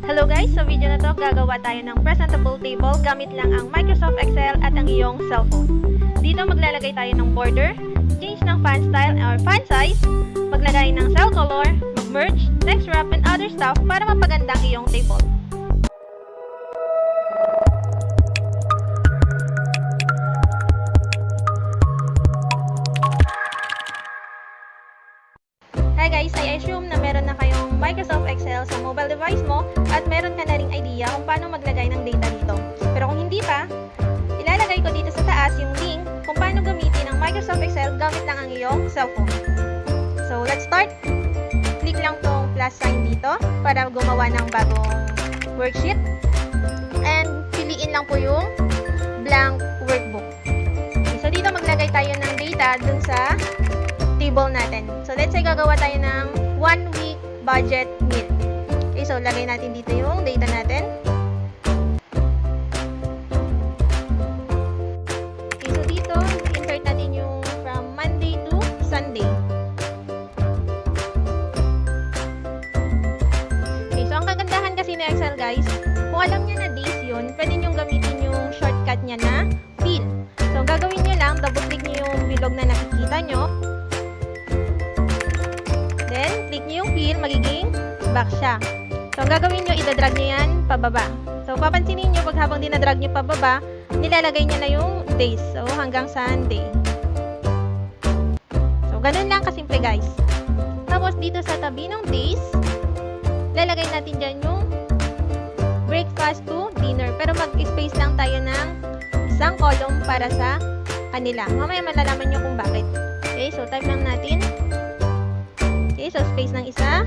Hello guys! Sa video na to, gagawa tayo ng presentable table gamit lang ang Microsoft Excel at ang iyong cellphone. Dito maglalagay tayo ng border, change ng font style or font size, maglagay ng cell color, mag-merge, text wrap, and other stuff para mapaganda ang iyong table. Hi guys, I assume na meron na kayong Microsoft Excel sa mobile device mo at meron ka na ring idea kung paano maglagay ng data dito. Pero kung hindi pa, ilalagay ko dito sa taas yung link kung paano gamitin ang Microsoft Excel gamit lang ang iyong cellphone. So let's start! Click lang tong plus sign dito para gumawa ng bagong worksheet. And piliin lang po yung blank workbook. Okay, so dito maglagay tayo ng data dun sa table natin. So, let's say gagawa tayo ng 1 week budget meal. Okay, so lagay natin dito yung data natin. Okay, so dito, insert natin yung from Monday to Sunday. Okay, so ang kagandahan kasi ni Excel guys, kung alam nyo na days yun, pwede nyo gamitin yung shortcut nya na fill. So, gagawin nyo lang, double click nyo yung bilog na nakikita nyo. Then, click nyo yung fill, magiging back siya. So, ang gagawin nyo, idadrag nyo yan pababa. So, papansinin nyo, pag habang dinadrag nyo pababa, nilalagay nyo na yung days. So, hanggang Sunday. So, ganun lang kasimple guys. Tapos, dito sa tabi ng days, lalagay natin dyan yung breakfast to dinner. Pero mag-space lang tayo ng isang column para sa kanila. Mamaya malalaman nyo kung bakit. Okay, so type lang natin. Okay, so space ng isa.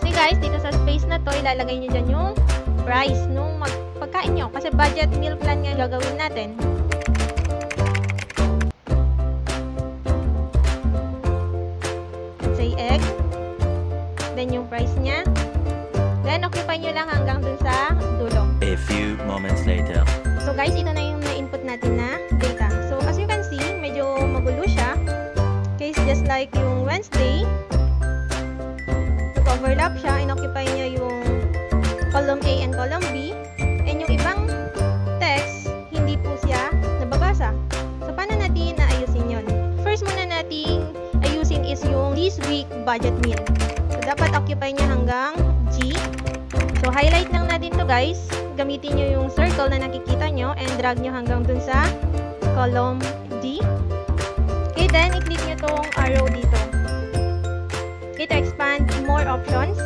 So guys, dito sa space na to, ilalagay nyo dyan yung price nung pagkain nyo. Kasi budget meal plan nga gagawin natin. Let's say egg. Then yung price nya. Then occupy nyo lang hanggang dun sa dulo. A few moments later. So guys, ito na yung na-input natin na data. So as you can see, medyo magulo siya. Okay, just like yung Wednesday, nag-overlap siya, in-occupy niya yung column A and column B. And yung ibang text, hindi po siya nababasa. So paano natin naayusin yun? First muna natin ayusin is yung this week budget meal. So dapat occupy niya hanggang G. So, highlight lang natin to guys. Gamitin nyo yung circle na nakikita nyo and drag nyo hanggang dun sa column D. Okay, then, i-click nyo tong arrow dito. Okay, to expand more options.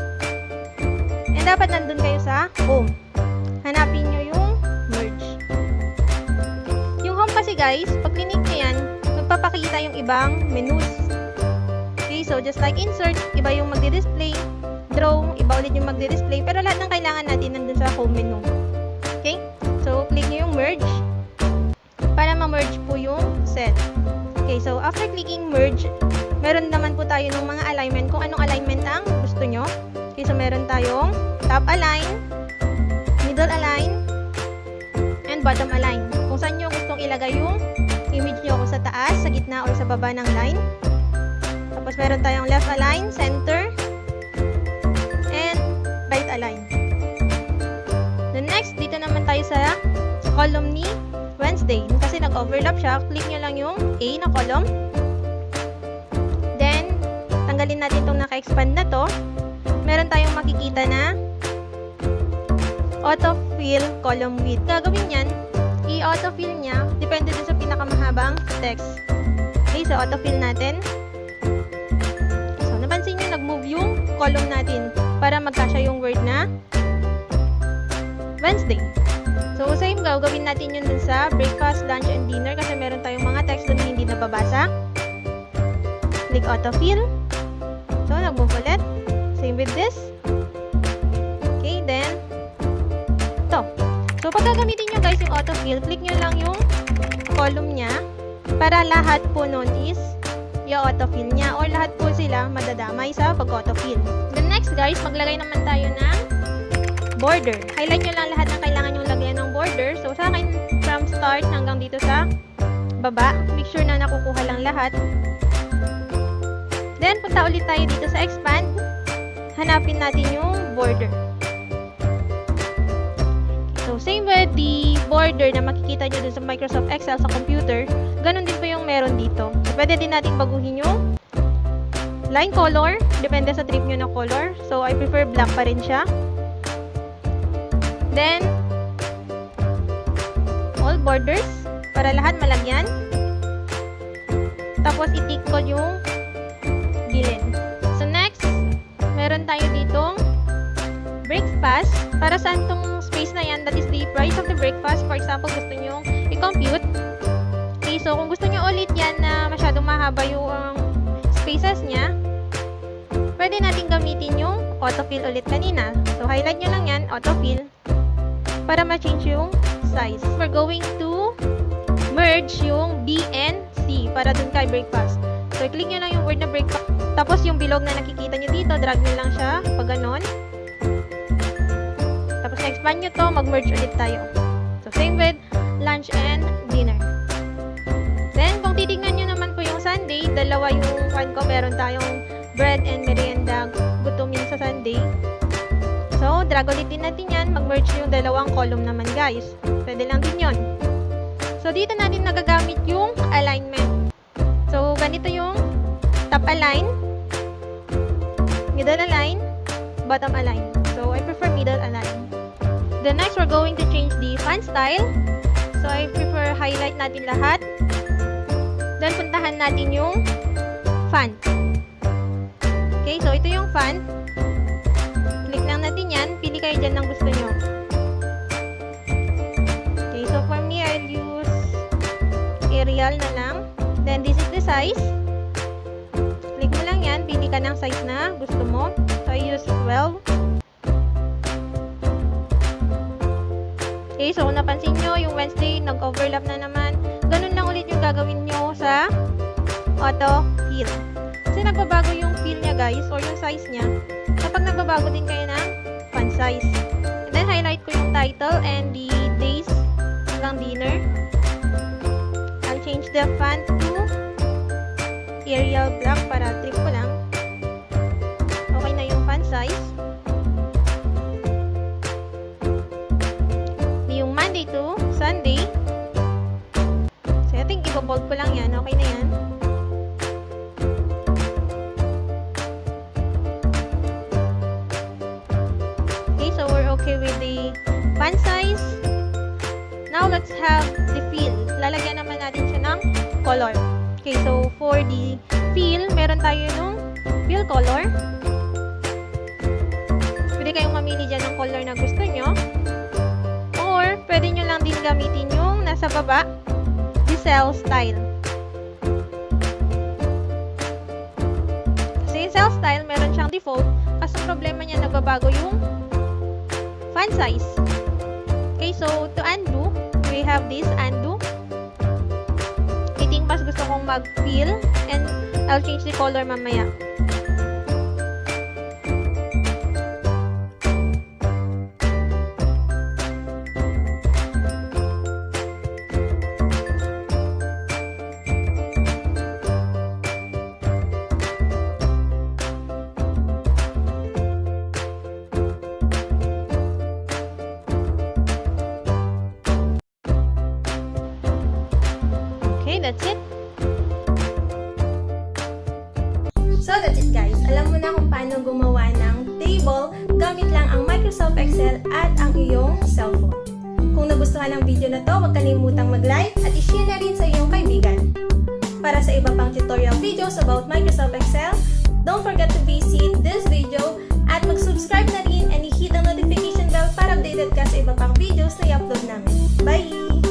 And dapat nandun kayo sa home. Hanapin nyo yung merge. Yung home kasi guys, pag click nyo yan, magpapakita yung ibang menus. Okay, so just like insert, iba yung magdi-display. Draw, iba ulit yung magdi-display, pero lahat ng kailangan natin nandun sa home menu. Okay? So, click nyo yung merge para ma-merge po yung cell. Okay, so after clicking merge, meron naman po tayo ng mga alignment kung anong alignment ang gusto nyo. Okay, so meron tayong top align, middle align, and bottom align. Kung saan nyo gustong ilagay yung image nyo, kung sa taas, sa gitna, or sa baba ng line. Tapos meron tayong left align, center, right align. The next, dito naman tayo sa column ni Wednesday. Kasi nag-overlap siya, click nyo lang yung A na column. Then, tanggalin natin itong naka-expand na to. Meron tayong makikita na autofill column width. Gagawin yan, i-autofill niya, depende din sa pinakamahabang text. Okay, so autofill natin. So, napansin nyo, nag-move yung column natin para magkasya yung word na Wednesday. So, same gawin natin yun dun sa breakfast, lunch, and dinner kasi meron tayong mga text dun na hindi nababasa. Click autofill. So, nag-move ulit. Same with this. Okay, then ito. So, pag gagamitin nyo guys yung autofill, click nyo lang yung column nya para lahat po nun is i-autofill niya or lahat po sila madadamay sa pag-autofill. The next guys, maglagay naman tayo ng border. Highlight nyo lang lahat ng kailangan yung lagyan ng border. So sa akin, from start hanggang dito sa baba. Make sure na nakukuha lang lahat. Then, punta ulit tayo dito sa expand. Hanapin natin yung border. So, same with the border na makikita nyo dun sa Microsoft Excel sa computer, ganun din po yung meron dito. So, pwede din natin baguhin yung line color. Depende sa trip nyo na color. So, I prefer black pa rin siya. Then, all borders para lahat malagyan. Tapos, i-tick ko yung gilid. So, next, meron tayo ditong breakfast. Para saan tong space na yan? That is the price of the breakfast. For example, gusto nyo i-compute. Okay, so kung gusto nyo ulit yan na masyadong mahaba yung spaces nya, pwede natin gamitin yung autofill ulit kanina. So, highlight nyo lang yan, autofill, para ma-change yung size. We're going to merge yung B and C para dun kay breakfast. So, i-click nyo lang yung word na breakfast. Tapos, yung bilog na nakikita nyo dito, drag nyo lang siya, pag ganon. Tapos, na-expand nyo to, mag-merge ulit tayo. So, same with lunch and dinner. Then, kung titignan nyo naman po yung Sunday, dalawa yung one ko, meron tayong bread and merienda, gutom yun sa Sunday. So, drag ulit din natin yan, mag-merge yung dalawang column naman, guys. Pwede lang din yun. So, dito natin nagagamit yung alignment. So, ganito yung top align, middle align, bottom align. So, I prefer middle align. Then next, we're going to change the font style. So, I prefer highlight natin lahat. Then, puntahan natin yung font. Okay, so ito yung font. Click lang natin yan. Pili kayo dyan ng gusto nyo. Okay, so for me, I'll use Arial na lang. Then, this is the size. Click mo lang yan. Pili ka ng size na gusto mo. So, I use 12. Okay, so kung napansin nyo, yung Wednesday, nag-overlap na naman. Ganun lang ulit yung gagawin nyo sa auto fill. Kasi nagbabago yung fill niya, guys, or yung size niya. Kapag nagbabago din kayo ng font size. And then, highlight ko yung title and the days hanggang dinner. I'll change the font to Arial Black para trip ko lang. Okay na yung font size. Yung Monday to Sunday. So, I think i-bold ko lang yan. Okay na yan. Okay, so we're okay with the font size. Now, let's have the fill. Lalagyan naman natin siya ng color. Okay, so for the fill, meron tayo nung fill color. Pwede kayong mamili dyan ng color na gusto nyo. Or, pwede nyo lang din gamitin yung nasa baba, the cell style. Kasi yung cell style, meron siyang default. Kasi problema niya, nagbabago yung font size. Okay, so to undo, we have this undo. I think mas gusto kong mag-fill and I'll change the color mamaya. Okay, that's it. So, that's it guys. Alam mo na kung paano gumawa ng table gamit lang ang Microsoft Excel at ang iyong cellphone. Kung nagustuhan ang video na to, huwag kalimutang mag-like at i-share na rin sa iyong kaibigan. Para sa iba pang tutorial videos about Microsoft Excel, don't forget to visit this